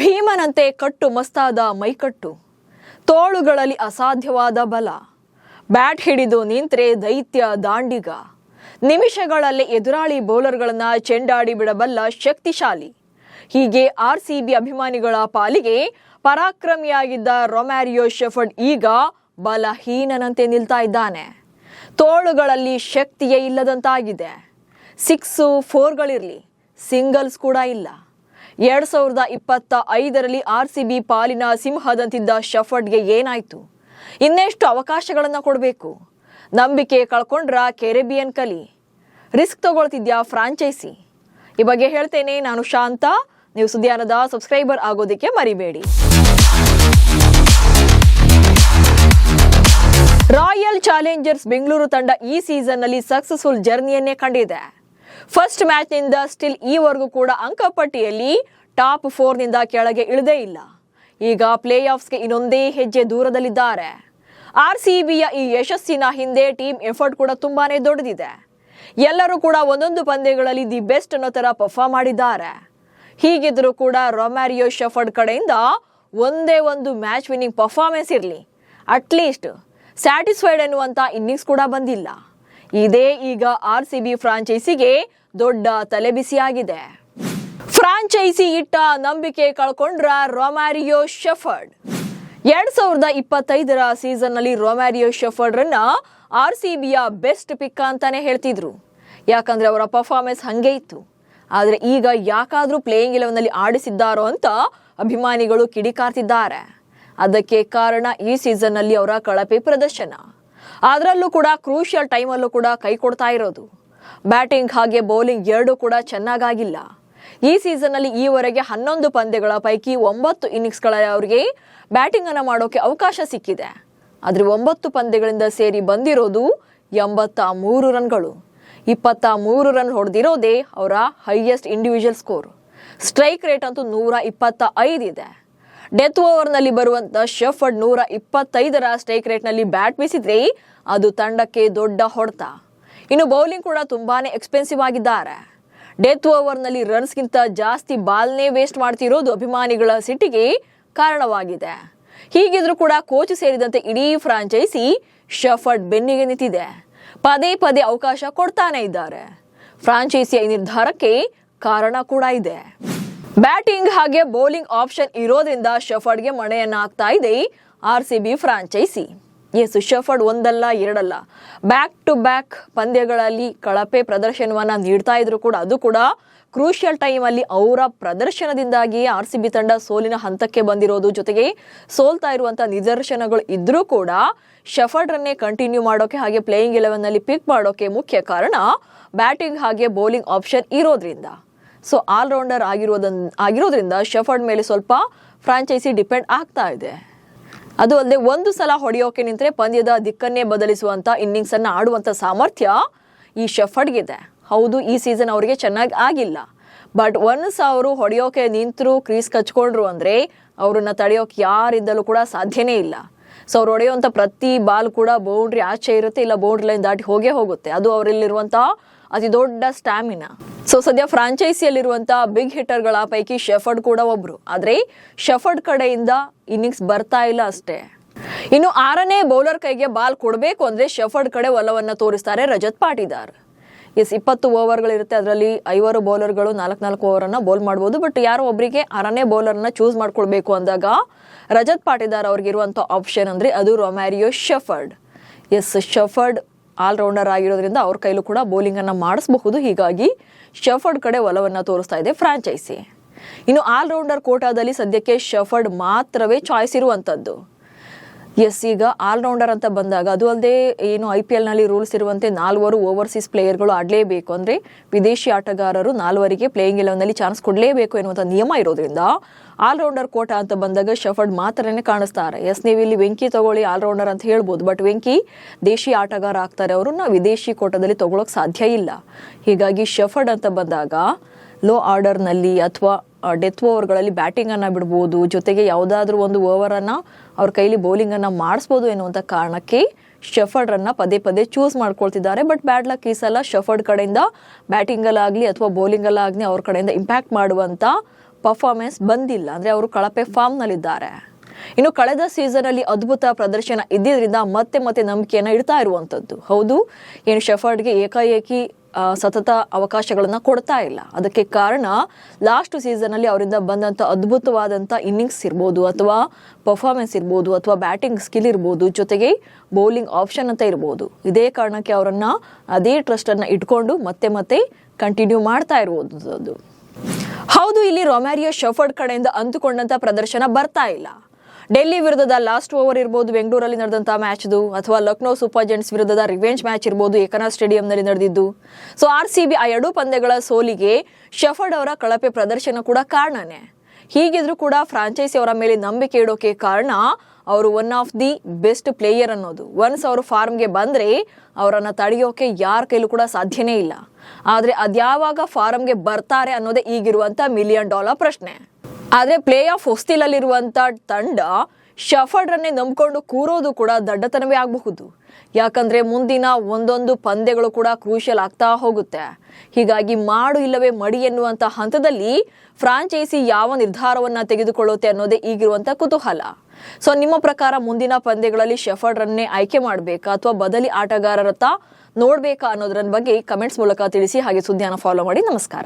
ಭೀಮನಂತೆ ಕಟ್ಟು ಮಸ್ತಾದ ಮೈಕಟ್ಟು, ತೋಳುಗಳಲ್ಲಿ ಅಸಾಧ್ಯವಾದ ಬಲ, ಬ್ಯಾಟ್ ಹಿಡಿದು ನಿಂತ್ರೆ ದೈತ್ಯ ದಾಂಡಿಗ, ನಿಮಿಷಗಳಲ್ಲಿ ಎದುರಾಳಿ ಬೌಲರ್ಗಳನ್ನ ಚೆಂಡಾಡಿ ಬಿಡಬಲ್ಲ ಶಕ್ತಿಶಾಲಿ. ಹೀಗೆ ಆರ್ಸಿಬಿ ಅಭಿಮಾನಿಗಳ ಪಾಲಿಗೆ ಪರಾಕ್ರಮಿಯಾಗಿದ್ದ ರೊಮ್ಯಾರಿಯೋ ಶೆಫರ್ಡ್ ಈಗ ಬಲಹೀನನಂತೆ ನಿಲ್ತಾ ಇದ್ದಾನೆ. ತೋಳುಗಳಲ್ಲಿ ಶಕ್ತಿಯೇ ಇಲ್ಲದಂತಾಗಿದೆ. 6, 4ಗಳಿರಲಿ, ಸಿಂಗಲ್ಸ್ ಕೂಡ ಇಲ್ಲ. 2025ರಲ್ಲಿ ಆರ್ಸಿಬಿ ಪಾಲಿನ ಸಿಂಹದಂತಿದ್ದ ಶೆಫರ್ಡ್ಗೆ ಏನಾಯ್ತು? ಇನ್ನೆಷ್ಟು ಅವಕಾಶಗಳನ್ನು ಕೊಡಬೇಕು? ನಂಬಿಕೆ ಕಳ್ಕೊಂಡ್ರ ಕೆರೆಬಿಯನ್ ಕಲಿ, ರಿಸ್ಕ್ ತಗೊಳ್ತಿದ್ಯಾ ಫ್ರಾಂಚೈಸಿ? ಈ ಬಗ್ಗೆ ಹೇಳ್ತೇನೆ. ನಾನು ಶಾಂತ. ನೀವು ಸುದ್ದಿಯಾನದ ಸಬ್ಸ್ಕ್ರೈಬರ್ ಆಗೋದಕ್ಕೆ ಮರಿಬೇಡಿ. ರಾಯಲ್ ಚಾಲೆಂಜರ್ಸ್ ಬೆಂಗಳೂರು ತಂಡ ಈ ಸೀಸನ್ನಲ್ಲಿ ಸಕ್ಸಸ್ಫುಲ್ ಜರ್ನಿಯನ್ನೇ ಕಂಡಿದೆ. ಫಸ್ಟ್ ಮ್ಯಾಚ್ನಿಂದ ಸ್ಟಿಲ್ ಈವರೆಗೂ ಕೂಡ ಅಂಕಪಟ್ಟಿಯಲ್ಲಿ ಟಾಪ್ 4ನಿಂದ ಕೆಳಗೆ ಇಳಿದೇ ಇಲ್ಲ. ಈಗ ಪ್ಲೇ ಆಫ್ಸ್ಗೆ ಇನ್ನೊಂದೇ ಹೆಜ್ಜೆ ದೂರದಲ್ಲಿದ್ದಾರೆ. ಆರ್ಸಿಬಿಯ ಈ ಯಶಸ್ಸಿನ ಹಿಂದೆ ಟೀಮ್ ಎಫರ್ಟ್ ಕೂಡ ತುಂಬಾನೇ ದೊಡ್ಡದಿದೆ. ಎಲ್ಲರೂ ಕೂಡ ಒಂದೊಂದು ಪಂದ್ಯಗಳಲ್ಲಿ ದಿ ಬೆಸ್ಟ್ ಅನ್ನೋ ತರ ಪರ್ಫಾರ್ಮ್ ಮಾಡಿದ್ದಾರೆ. ಹೀಗಿದ್ರೂ ಕೂಡ ರೊಮ್ಯಾರಿಯೋ ಶೆಫರ್ಡ್ ಕಡೆಯಿಂದ ಒಂದೇ ಒಂದು ಮ್ಯಾಚ್ ವಿನ್ನಿಂಗ್ ಪರ್ಫಾರ್ಮೆನ್ಸ್ ಇರಲಿ, ಅಟ್ಲೀಸ್ಟ್ ಸ್ಯಾಟಿಸ್ಫೈಡ್ ಎನ್ನುವಂತ ಇನ್ನಿಂಗ್ಸ್ ಕೂಡ ಬಂದಿಲ್ಲ. ಇದೇ ಈಗ ಆರ್ಸಿಬಿ ಫ್ರಾಂಚೈಸಿಗೆ ದೊಡ್ಡ ತಲೆಬಿಸಿಯಾಗಿದೆ. ಫ್ರಾಂಚೈಸಿ ಇಟ್ಟ ನಂಬಿಕೆ ಕಳ್ಕೊಂಡ್ರ ರೊಮ್ಯಾರಿಯೋ ಶೆಫರ್ಡ್. 2025ರ ಸೀಸನ್ನಲ್ಲಿ ರೊಮ್ಯಾರಿಯೋ ಶೆಫರ್ಡ್ರನ್ನ ಆರ್ಸಿಬಿಯ ಬೆಸ್ಟ್ ಪಿಕ್ ಅಂತಾನೆ ಹೇಳ್ತಿದ್ರು. ಯಾಕಂದ್ರೆ ಅವರ ಪರ್ಫಾರ್ಮೆನ್ಸ್ ಹಂಗೆ ಇತ್ತು. ಆದರೆ ಈಗ ಯಾಕಾದ್ರೂ ಪ್ಲೇಯಿಂಗ್ 11ನಲ್ಲಿ ಆಡಿಸಿದ್ದಾರೋ ಅಂತ ಅಭಿಮಾನಿಗಳು ಕಿಡಿಕಾರ್ತಿದ್ದಾರೆ. ಅದಕ್ಕೆ ಕಾರಣ ಈ ಸೀಸನ್ನಲ್ಲಿ ಅವರ ಕಳಪೆ ಪ್ರದರ್ಶನ. ಅದರಲ್ಲೂ ಕೂಡ ಕ್ರೂಷಿಯಲ್ ಟೈಮಲ್ಲೂ ಕೂಡ ಕೈ ಕೊಡ್ತಾ ಇರೋದು. ಬ್ಯಾಟಿಂಗ್ ಹಾಗೆ ಬೌಲಿಂಗ್ ಎರಡೂ ಕೂಡ ಚೆನ್ನಾಗಾಗಿಲ್ಲ. ಈ ಸೀಸನ್ನಲ್ಲಿ ಈವರೆಗೆ 11 ಪಂದ್ಯಗಳ ಪೈಕಿ 9 ಇನ್ನಿಂಗ್ಸ್ಗಳ ಅವರಿಗೆ ಬ್ಯಾಟಿಂಗ್ ಅನ್ನು ಮಾಡೋಕೆ ಅವಕಾಶ ಸಿಕ್ಕಿದೆ. ಆದರೆ 9 ಪಂದ್ಯಗಳಿಂದ ಸೇರಿ ಬಂದಿರೋದು 83 ರನ್ಗಳು. 23 ರನ್ ಹೊಡೆದಿರೋದೇ ಅವರ highest individual score. Strike rate ಅಂತೂ 125 ಇದೆ. ಡೆತ್ ಓವರ್ನಲ್ಲಿ ಬರುವಂತ ಶೆಫರ್ಡ್ 125ರ ಸ್ಟ್ರೈಕ್ ರೇಟ್ನಲ್ಲಿ ಬ್ಯಾಟ್ ಬೀಸಿದ್ರೆ ಅದು ತಂಡಕ್ಕೆ ದೊಡ್ಡ ಹೊಡೆತ. ಇನ್ನು ಬೌಲಿಂಗ್ ಕೂಡ ತುಂಬಾನೇ ಎಕ್ಸ್ಪೆನ್ಸಿವ್ ಆಗಿದ್ದಾರೆ. ಡೆತ್ ಓವರ್ನಲ್ಲಿ ರನ್ಸ್ಗಿಂತ ಜಾಸ್ತಿ ಬಾಲ್ನೇ ವೇಸ್ಟ್ ಮಾಡ್ತಿರೋದು ಅಭಿಮಾನಿಗಳ ಸಿಟ್ಟಿಗೆ ಕಾರಣವಾಗಿದೆ. ಹೀಗಿದ್ರೂ ಕೂಡ ಕೋಚ್ ಸೇರಿದಂತೆ ಇಡೀ ಫ್ರಾಂಚೈಸಿ ಶೆಫರ್ಡ್ ಬೆನ್ನಿಗೆ ನಿಂತಿದೆ. ಪದೇ ಪದೇ ಅವಕಾಶ ಕೊಡ್ತಾನೆ ಇದ್ದಾರೆ. ಫ್ರಾಂಚೈಸಿಯ ಈ ನಿರ್ಧಾರಕ್ಕೆ ಕಾರಣ ಕೂಡ ಇದೆ. ಬ್ಯಾಟಿಂಗ್ ಹಾಗೆ ಬೌಲಿಂಗ್ ಆಪ್ಷನ್ ಇರೋದ್ರಿಂದ ಶೆಫರ್ಡ್ಗೆ ಮಣೆಯನ್ನ ಹಾಕ್ತಾ ಇದೆ ಆರ್ಸಿಬಿ ಫ್ರಾಂಚೈಸಿ. ಶೆಫರ್ಡ್ ಒಂದಲ್ಲ ಎರಡಲ್ಲ, ಬ್ಯಾಕ್ ಟು ಬ್ಯಾಕ್ ಪಂದ್ಯಗಳಲ್ಲಿ ಕಳಪೆ ಪ್ರದರ್ಶನವನ್ನ ನೀಡ್ತಾ ಇದ್ರು ಕೂಡ ಅದು ಕೂಡ ಕ್ರೂಷಿಯಲ್ ಟೈಮಲ್ಲಿ ಅವರ ಪ್ರದರ್ಶನದಿಂದಾಗಿ ಆರ್ಸಿಬಿ ತಂಡ ಸೋಲಿನ ಹಂತಕ್ಕೆ ಬಂದಿರೋದು, ಜೊತೆಗೆ ಸೋಲ್ತಾ ಇರುವಂತ ನಿದರ್ಶನಗಳು ಇದ್ರೂ ಕೂಡ ಶೆಫರ್ಡ್ ರನ್ನೇ ಕಂಟಿನ್ಯೂ ಮಾಡೋಕೆ ಹಾಗೆ ಪ್ಲೇಯಿಂಗ್ 11ನಲ್ಲಿ ಪಿಕ್ ಮಾಡೋಕೆ ಮುಖ್ಯ ಕಾರಣ ಬ್ಯಾಟಿಂಗ್ ಹಾಗೆ ಬೌಲಿಂಗ್ ಆಪ್ಷನ್ ಇರೋದ್ರಿಂದ. ಸೊ ಆಲ್ರೌಂಡರ್ ಆಗಿರೋದ್ರಿಂದ ಶೆಫರ್ಡ್ ಮೇಲೆ ಸ್ವಲ್ಪ ಫ್ರಾಂಚೈಸಿ ಡಿಪೆಂಡ್ ಆಗ್ತಾ ಇದೆ. ಅದು ಅಲ್ಲದೆ ಒಂದು ಸಲ ಹೊಡೆಯೋಕೆ ನಿಂತರೆ ಪಂದ್ಯದ ದಿಕ್ಕನ್ನೇ ಬದಲಿಸುವಂತ ಇನ್ನಿಂಗ್ಸ್ ಅನ್ನ ಆಡುವಂತ ಸಾಮರ್ಥ್ಯ ಈ ಶೆಫರ್ಡ್ಗಿದೆ. ಹೌದು, ಈ ಸೀಸನ್ ಅವರಿಗೆ ಚೆನ್ನಾಗಿ ಆಗಿಲ್ಲ. ಬಟ್ ಒನ್ಸ್ ಅವರು ಹೊಡೆಯೋಕೆ ನಿಂತರು, ಕ್ರೀಸ್ ಕಚ್ಕೊಂಡ್ರು ಅಂದ್ರೆ ಅವ್ರನ್ನ ತಡೆಯೋಕೆ ಯಾರಿಂದಲೂ ಕೂಡ ಸಾಧ್ಯನೇ ಇಲ್ಲ. ಸೊ ಅವ್ರು ಹೊಡೆಯುವಂತ ಪ್ರತಿ ಬಾಲ್ ಕೂಡ ಬೌಂಡ್ರಿ ಆಚೆ ಇರುತ್ತೆ, ಇಲ್ಲ ಬೌಂಡ್ರಿ ಲೈನ್ ದಾಟಿ ಹೋಗೇ ಹೋಗುತ್ತೆ. ಅದು ಅವರಲ್ಲಿರುವಂತಹ ಅತಿ ದೊಡ್ಡ ಸ್ಟ್ಯಾಮಿನಾ. ಸೊ ಸದ್ಯ ಫ್ರಾಂಚೈಸಿಯಲ್ಲಿರುವಂತ ಬಿಗ್ ಹಿಟ್ಟರ್ಗಳ ಪೈಕಿ ಶೆಫರ್ಡ್ ಕೂಡ ಒಬ್ರು. ಆದ್ರೆ ಶೆಫರ್ಡ್ ಕಡೆಯಿಂದ ಇನ್ನಿಂಗ್ಸ್ ಬರ್ತಾ ಇಲ್ಲ ಅಷ್ಟೇ. ಇನ್ನು 6ನೇ ಬೌಲರ್ ಕೈಗೆ ಬಾಲ್ ಕೊಡಬೇಕು ಅಂದ್ರೆ ಶೆಫರ್ಡ್ ಕಡೆ ಒಲವನ್ನ ತೋರಿಸ್ತಾರೆ ರಜತ್ ಪಾಟಿದಾರ್. 20 ಓವರ್ಗಳಿರುತ್ತೆ, ಅದರಲ್ಲಿ 5 ಬೌಲರ್ಗಳು 4 ಓವರನ್ನ ಬೌಲ್ ಮಾಡ್ಬೋದು. ಬಟ್ ಯಾರೋ ಒಬ್ಬರಿಗೆ 6ನೇ ಬೌಲರ್ನ ಚೂಸ್ ಮಾಡ್ಕೊಳ್ಬೇಕು ಅಂದಾಗ ರಜತ್ ಪಾಟಿದಾರ್ ಅವ್ರಿಗಿರುವಂತ ಆಪ್ಷನ್ ಅಂದ್ರೆ ಅದು ರೊಮ್ಯಾರಿಯೋ ಶೆಫರ್ಡ್. ಶೆಫರ್ಡ್ ಆಲ್ರೌಂಡರ್ ಆಗಿರೋದ್ರಿಂದ ಅವ್ರ ಕೈಲೂ ಕೂಡ ಬೌಲಿಂಗ್ ಅನ್ನ ಮಾಡಿಸಬಹುದು. ಹೀಗಾಗಿ ಶೆಫರ್ಡ್ ಕಡೆ ಒಲವನ್ನ ತೋರಿಸ್ತಾ ಇದೆ ಫ್ರಾಂಚೈಸಿ. ಇನ್ನು ಆಲ್ರೌಂಡರ್ ಕೋಟಾದಲ್ಲಿ ಸದ್ಯಕ್ಕೆ ಶೆಫರ್ಡ್ ಮಾತ್ರವೇ ಚಾಯ್ಸ್ ಇರುವಂತದ್ದು. ಈಗ ಆಲ್ರೌಂಡರ್ ಅಂತ ಬಂದಾಗ ಅದು ಅಲ್ಲದೆ ಏನು IPL ನಲ್ಲಿ ರೂಲ್ಸ್ ಇರುವಂತೆ 4 ಓವರ್ಸೀಸ್ ಪ್ಲೇಯರ್ಗಳು ಆಡಲೇಬೇಕು, ಅಂದ್ರೆ ವಿದೇಶಿ ಆಟಗಾರರು 4 ಪ್ಲೇಯಿಂಗ್ 11ನಲ್ಲಿ ಚಾನ್ಸ್ ಕೊಡಲೇಬೇಕು ಎನ್ನುವಂಥ ನಿಯಮ ಇರೋದ್ರಿಂದ ಆಲ್ರೌಂಡರ್ ಕೋಟಾ ಅಂತ ಬಂದಾಗ ಶೆಫರ್ಡ್ ಮಾತ್ರನೇ ಕಾಣಿಸ್ತಾರೆ. ನೀವು ಇಲ್ಲಿ ವೆಂಕಿ ತಗೊಳ್ಳಿ ಆಲ್ರೌಂಡರ್ ಅಂತ ಹೇಳ್ಬೋದು, ಬಟ್ ವೆಂಕಿ ದೇಶಿ ಆಟಗಾರ ಆಗ್ತಾರೆ, ಅವ್ರನ್ನ ವಿದೇಶಿ ಕೋಟಾದಲ್ಲಿ ತಗೊಳಕ್ ಸಾಧ್ಯ ಇಲ್ಲ. ಹೀಗಾಗಿ ಶೆಫರ್ಡ್ ಅಂತ ಬಂದಾಗ ಲೋ ಆರ್ಡರ್ನಲ್ಲಿ ಅಥವಾ ಡೆತ್ ಓವರ್ಗಳಲ್ಲಿ ಬ್ಯಾಟಿಂಗನ್ನು ಬಿಡ್ಬೋದು, ಜೊತೆಗೆ ಯಾವುದಾದ್ರೂ ಒಂದು ಓವರನ್ನು ಅವ್ರ ಕೈಲಿ ಬೌಲಿಂಗನ್ನು ಮಾಡಿಸ್ಬೋದು ಎನ್ನುವಂಥ ಕಾರಣಕ್ಕೆ ಶೆಫರ್ಡ್ರನ್ನು ಪದೇ ಪದೇ ಚೂಸ್ ಮಾಡ್ಕೊಳ್ತಿದ್ದಾರೆ. ಬಟ್ ಬ್ಯಾಡ್ ಲಕ್ ಈ ಸಲ ಶೆಫರ್ಡ್ ಕಡೆಯಿಂದ ಬ್ಯಾಟಿಂಗಲ್ಲಾಗಲಿ ಅಥವಾ ಬೌಲಿಂಗಲ್ಲಾಗಲಿ ಅವ್ರ ಕಡೆಯಿಂದ ಇಂಪ್ಯಾಕ್ಟ್ ಮಾಡುವಂಥ ಪರ್ಫಾರ್ಮೆನ್ಸ್ ಬಂದಿಲ್ಲ, ಅಂದರೆ ಅವರು ಕಳಪೆ ಫಾರ್ಮ್ನಲ್ಲಿದ್ದಾರೆ. ಇನ್ನು ಕಳೆದ ಸೀಸನಲ್ಲಿ ಅದ್ಭುತ ಪ್ರದರ್ಶನ ಇದ್ದಿದ್ದರಿಂದ ಮತ್ತೆ ಮತ್ತೆ ನಂಬಿಕೆಯನ್ನು ಇಡ್ತಾ ಇರುವಂಥದ್ದು. ಹೌದು, ಏನು ಶೆಫರ್ಡ್ಗೆ ಏಕಾಏಕಿ ಸತತ ಅವಕಾಶಗಳನ್ನು ಕೊಡ್ತಾ ಇಲ್ಲ. ಅದಕ್ಕೆ ಕಾರಣ ಲಾಸ್ಟ್ ಸೀಸನಲ್ಲಿ ಅವರಿಂದ ಬಂದಂಥ ಅದ್ಭುತವಾದಂಥ ಇನ್ನಿಂಗ್ಸ್ ಇರ್ಬೋದು, ಅಥವಾ ಪರ್ಫಾರ್ಮೆನ್ಸ್ ಇರ್ಬೋದು, ಅಥವಾ ಬ್ಯಾಟಿಂಗ್ ಸ್ಕಿಲ್ ಇರ್ಬೋದು, ಜೊತೆಗೆ ಬೌಲಿಂಗ್ ಆಪ್ಷನ್ ಅಂತ ಇರ್ಬೋದು. ಇದೇ ಕಾರಣಕ್ಕೆ ಅವರನ್ನು ಅದೇ ಟ್ರಸ್ಟನ್ನು ಇಟ್ಕೊಂಡು ಮತ್ತೆ ಮತ್ತೆ ಕಂಟಿನ್ಯೂ ಮಾಡ್ತಾ ಇರುವುದು. ಹೌದು, ಇಲ್ಲಿ ರೊಮ್ಯಾರಿಯೋ ಶೆಫರ್ಡ್ ಕಡೆಯಿಂದ ಅಂದುಕೊಂಡಂಥ ಪ್ರದರ್ಶನ ಬರ್ತಾ ಇಲ್ಲ. ಡೆಲ್ಲಿ ವಿರುದ್ಧದ ಲಾಸ್ಟ್ ಓವರ್ ಇರ್ಬೋದು, ಬೆಂಗಳೂರಲ್ಲಿ ನಡೆದಂಥ ಮ್ಯಾಚ್ದು, ಅಥವಾ ಲಕ್ನೋ ಸೂಪರ್ ಜೆಂಟ್ಸ್ ವಿರುದ್ಧದ ರಿವೆಂಜ್ ಮ್ಯಾಚ್ ಇರ್ಬೋದು, ಏಕನಾಥ್ ಸ್ಟೇಡಿಯಂನಲ್ಲಿ ನಡೆದಿದ್ದು. ಸೊ RCB ಆ ಎರಡೂ ಪಂದ್ಯಗಳ ಸೋಲಿಗೆ ಶೆಫರ್ಡ್ ಅವರ ಕಳಪೆ ಪ್ರದರ್ಶನ ಕೂಡ ಕಾರಣನೇ. ಹೀಗಿದ್ರೂ ಕೂಡ ಫ್ರಾಂಚೈಸಿ ಅವರ ಮೇಲೆ ನಂಬಿಕೆ ಇಡೋಕೆ ಕಾರಣ ಅವರು one of the best player ಅನ್ನೋದು. ಒನ್ಸ್ ಅವರು ಫಾರ್ಮ್ಗೆ ಬಂದರೆ ಅವರನ್ನು ತಡೆಯೋಕೆ ಯಾರ ಕೈಲೂ ಕೂಡ ಸಾಧ್ಯನೇ ಇಲ್ಲ. ಆದರೆ ಅದ್ಯಾವಾಗ ಫಾರ್ಮ್ಗೆ ಬರ್ತಾರೆ ಅನ್ನೋದೇ ಈಗಿರುವಂಥ $1 ಮಿಲಿಯನ್ ಪ್ರಶ್ನೆ. ಆದರೆ ಪ್ಲೇ ಆಫ್ ಹೊಸ್ತಿಲಲ್ಲಿರುವಂಥ ತಂಡ ಶೆಫರ್ಡ್ರನ್ನೇ ನಂಬಿಕೊಂಡು ಕೂರೋದು ಕೂಡ ದಡ್ಡತನವೇ ಆಗಬಹುದು. ಯಾಕಂದರೆ ಮುಂದಿನ ಒಂದೊಂದು ಪಂದ್ಯಗಳು ಕೂಡ ಕ್ರೂಷಿಯಲ್ ಆಗ್ತಾ ಹೋಗುತ್ತೆ. ಹೀಗಾಗಿ ಮಾಡು ಇಲ್ಲವೇ ಮಡಿ ಎನ್ನುವಂಥ ಹಂತದಲ್ಲಿ ಫ್ರಾಂಚೈಸಿ ಯಾವ ನಿರ್ಧಾರವನ್ನು ತೆಗೆದುಕೊಳ್ಳುತ್ತೆ ಅನ್ನೋದೇ ಈಗಿರುವಂಥ ಕುತೂಹಲ. ಸೊ ನಿಮ್ಮ ಪ್ರಕಾರ ಮುಂದಿನ ಪಂದ್ಯಗಳಲ್ಲಿ ಶೆಫರ್ಡ್ರನ್ನೇ ಆಯ್ಕೆ ಮಾಡಬೇಕಾ ಅಥವಾ ಬದಲಿ ಆಟಗಾರರತ್ತ ನೋಡಬೇಕಾ ಅನ್ನೋದರ ಬಗ್ಗೆ ಕಮೆಂಟ್ಸ್ ಮೂಲಕ ತಿಳಿಸಿ. ಹಾಗೆ ಸುದ್ದಿಯನ್ನು ಫಾಲೋ ಮಾಡಿ. ನಮಸ್ಕಾರ.